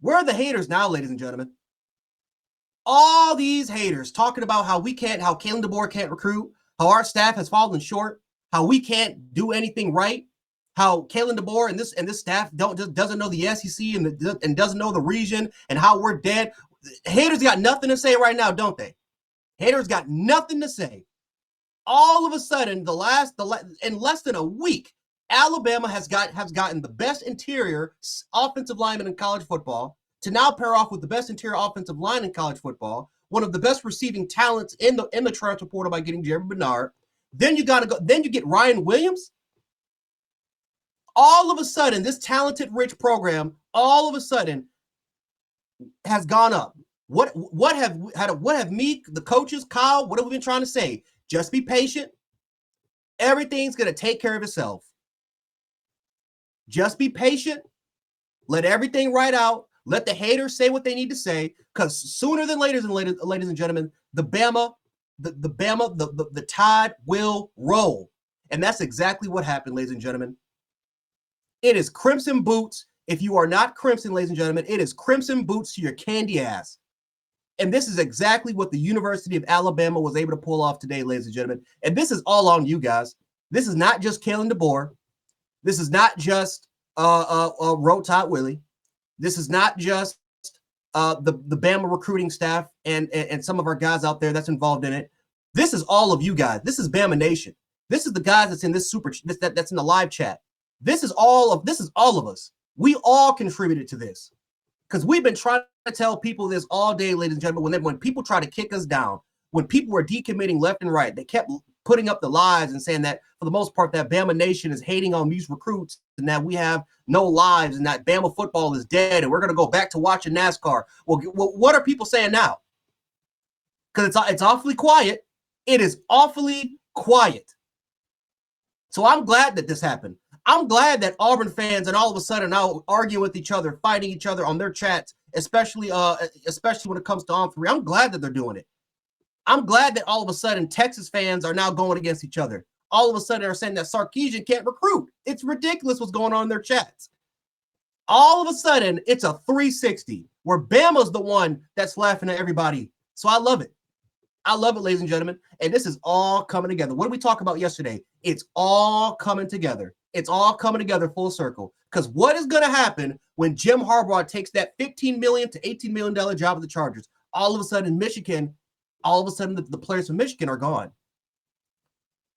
Where are the haters now, ladies and gentlemen? All these haters talking about how Kalen DeBoer can't recruit, how our staff has fallen short, how we can't do anything right, how Kalen DeBoer and this staff doesn't know the SEC and doesn't know the region, and how we're dead. Haters got nothing to say right now, don't they? Haters got nothing to say. All of a sudden, in less than a week, Alabama has gotten the best interior offensive lineman in college football to now pair off with the best interior offensive line in college football, one of the best receiving talents in the transfer portal by getting Jerick Bernard. Then you get Ryan Williams. All of a sudden, this talented, rich program, all of a sudden, has gone up. What have me, the coaches, Kyle, what have we been trying to say? Just be patient. Everything's going to take care of itself. Just be patient. Let everything ride out. Let the haters say what they need to say, because sooner than later, ladies and gentlemen, the tide will roll. And that's exactly what happened, ladies and gentlemen. It is crimson boots. If you are not crimson, ladies and gentlemen, it is crimson boots to your candy ass. And this is exactly what the University of Alabama was able to pull off today, ladies and gentlemen. And this is all on you guys. This is not just Kalen DeBoer. This is not just Road Tide Willie. This is not just the Bama recruiting staff and some of our guys out there that's involved in it. This is all of you guys. This is Bama Nation. This is the guys that's in this that's in the live chat. This is all of us. We all contributed to this, because we've been trying to tell people this all day, ladies and gentlemen. When people try to kick us down, when people were decommitting left and right, they kept putting up the lies and saying that for the most part that Bama Nation is hating on these recruits and that we have no lives and that Bama football is dead and we're going to go back to watching NASCAR. Well, what are people saying now? Because it's awfully quiet. It is awfully quiet. So I'm glad that this happened. I'm glad that Auburn fans and all of a sudden now arguing with each other, fighting each other on their chats, especially when it comes to On3. I'm glad that they're doing it. I'm glad that all of a sudden Texas fans are now going against each other. All of a sudden they're saying that Sarkisian can't recruit. It's ridiculous what's going on in their chats. All of a sudden it's a 360 where Bama's the one that's laughing at everybody. So I love it. I love it, ladies and gentlemen. And this is all coming together. What did we talk about yesterday? It's all coming together. It's all coming together full circle. Because what is going to happen when Jim Harbaugh takes that $15 million to $18 million job at the Chargers? All of a sudden, the players from Michigan are gone.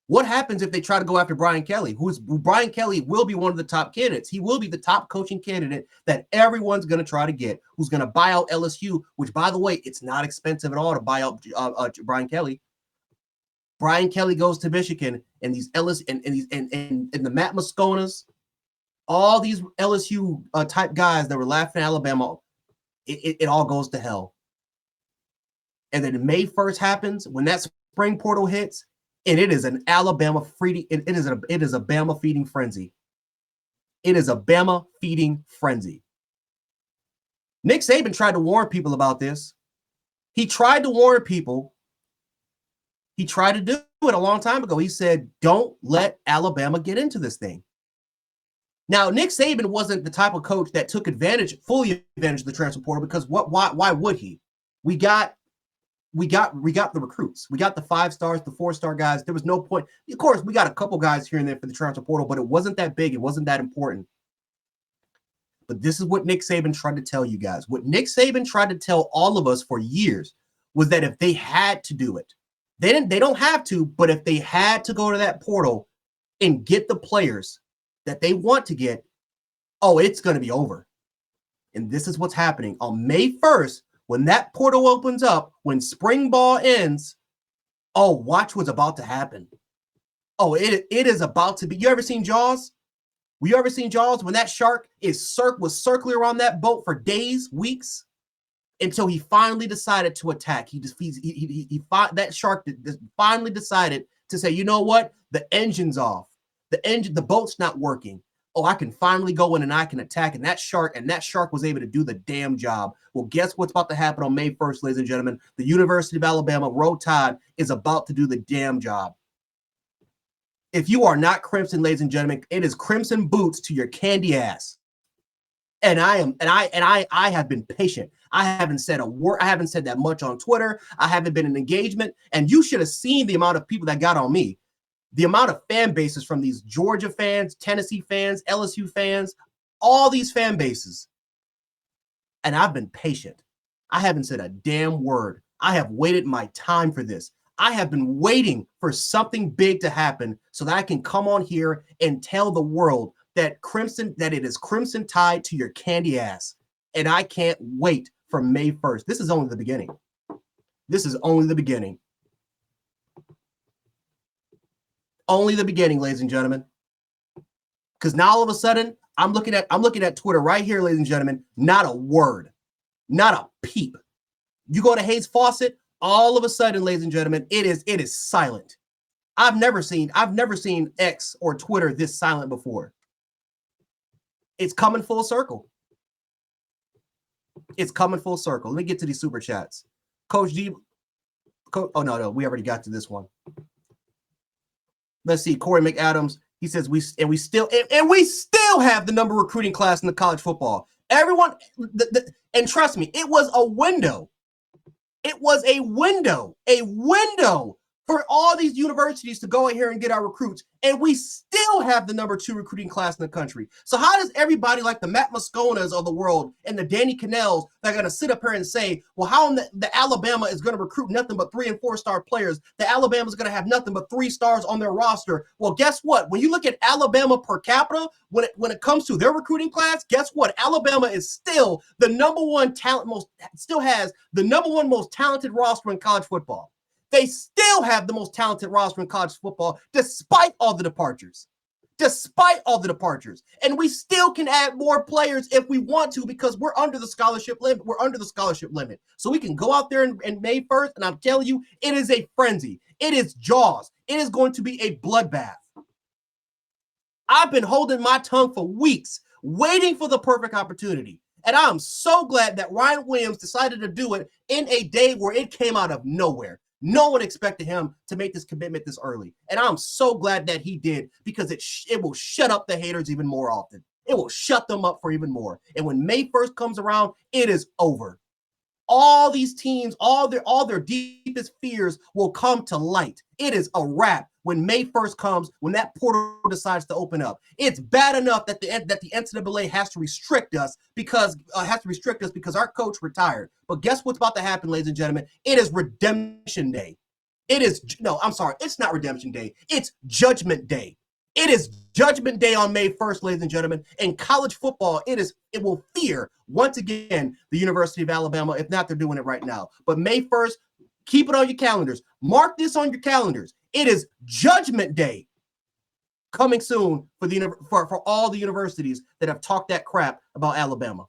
What happens if they try to go after Brian Kelly? Brian Kelly will be one of the top candidates. He will be the top coaching candidate that everyone's going to try to get, who's going to buy out LSU, which, by the way, it's not expensive at all to buy out Brian Kelly. Brian Kelly goes to Michigan, and these LSU and the Matt Mosconas, all these LSU type guys that were laughing at Alabama, it all goes to hell. And then May 1st happens, when that spring portal hits, and it is an Alabama feeding. It is a Bama feeding frenzy. It is a Bama feeding frenzy. Nick Saban tried to warn people about this. He tried to warn people. He tried to do it a long time ago. He said, "Don't let Alabama get into this thing." Now, Nick Saban wasn't the type of coach that took fully advantage of the transfer portal, because why would he? We got the recruits. We got the 5-stars, the 4-star guys. There was no point. Of course, we got a couple guys here and there for the transfer portal, but it wasn't that big. It wasn't that important. But this is what Nick Saban tried to tell you guys. What Nick Saban tried to tell all of us for years was that if they had to do it, they don't have to, but if they had to go to that portal and get the players that they want to get, it's going to be over. And this is what's happening. On May 1st, when that portal opens up, when spring ball ends, watch what's about to happen. It is about to be. You ever seen Jaws? You ever seen Jaws when that shark was circling around that boat for days, weeks, until he finally decided to attack? That shark finally decided to say, you know what? The engine's off. The boat's not working. I can finally go in and I can attack. And that shark was able to do the damn job. Well, guess what's about to happen on May 1st, ladies and gentlemen? The University of Alabama, Road Tide, is about to do the damn job. If you are not crimson, ladies and gentlemen, it is crimson boots to your candy ass. And I have been patient. I haven't said a word. I haven't said that much on Twitter. I haven't been in engagement. And you should have seen the amount of people that got on me. The amount of fan bases from these Georgia fans, Tennessee fans, LSU fans, all these fan bases. And I've been patient. I haven't said a damn word. I have waited my time for this. I have been waiting for something big to happen so that I can come on here and tell the world that it is Crimson Tide to your candy ass. And I can't wait for May 1st. This is only the beginning. This is only the beginning. Only the beginning, ladies and gentlemen. Because now all of a sudden, I'm looking at Twitter right here, ladies and gentlemen. Not a word, not a peep. You go to Hayes Fawcett, all of a sudden, ladies and gentlemen, it is silent. I've never seen X or Twitter this silent before. It's coming full circle. It's coming full circle. Let me get to these super chats. Coach G. Oh no, we already got to this one. Let's see. Corey McAdams. He says we still have the number recruiting class in the college football. Everyone, and trust me, it was a window. It was a window for all these universities to go in here and get our recruits, and we still have the number 2 recruiting class in the country. So how does everybody like the Matt Mosconas of the world and the Danny Cannells that are going to sit up here and say, well, how the Alabama is going to recruit nothing but 3- and 4-star players? The Alabama is going to have nothing but 3 stars on their roster. Well, guess what? When you look at Alabama per capita, when it comes to their recruiting class, guess what? Alabama is still the number 1 has the number 1 most talented roster in college football. They still have the most talented roster in college football, despite all the departures. And we still can add more players if we want to, because we're under the scholarship limit. So we can go out there in May 1st, and I'm telling you, it is a frenzy. It is Jaws. It is going to be a bloodbath. I've been holding my tongue for weeks, waiting for the perfect opportunity. And I'm so glad that Ryan Williams decided to do it in a day where it came out of nowhere. No one expected him to make this commitment this early. And I'm so glad that he did, because it will shut up the haters even more often. It will shut them up for even more. And when May 1st comes around, it is over. All these teams, all their deepest fears will come to light. It is a wrap when May 1st comes, when that portal decides to open up. It's bad enough that the NCAA has to restrict us because our coach retired. But guess what's about to happen, ladies and gentlemen? It is Redemption Day. It's not Redemption Day. It's Judgment Day. It is Judgment Day on May 1st, ladies and gentlemen. In college football, it will fear, once again, the University of Alabama. If not, they're doing it right now. But May 1st, keep it on your calendars. Mark this on your calendars. It is Judgment Day coming soon for all the universities that have talked that crap about Alabama.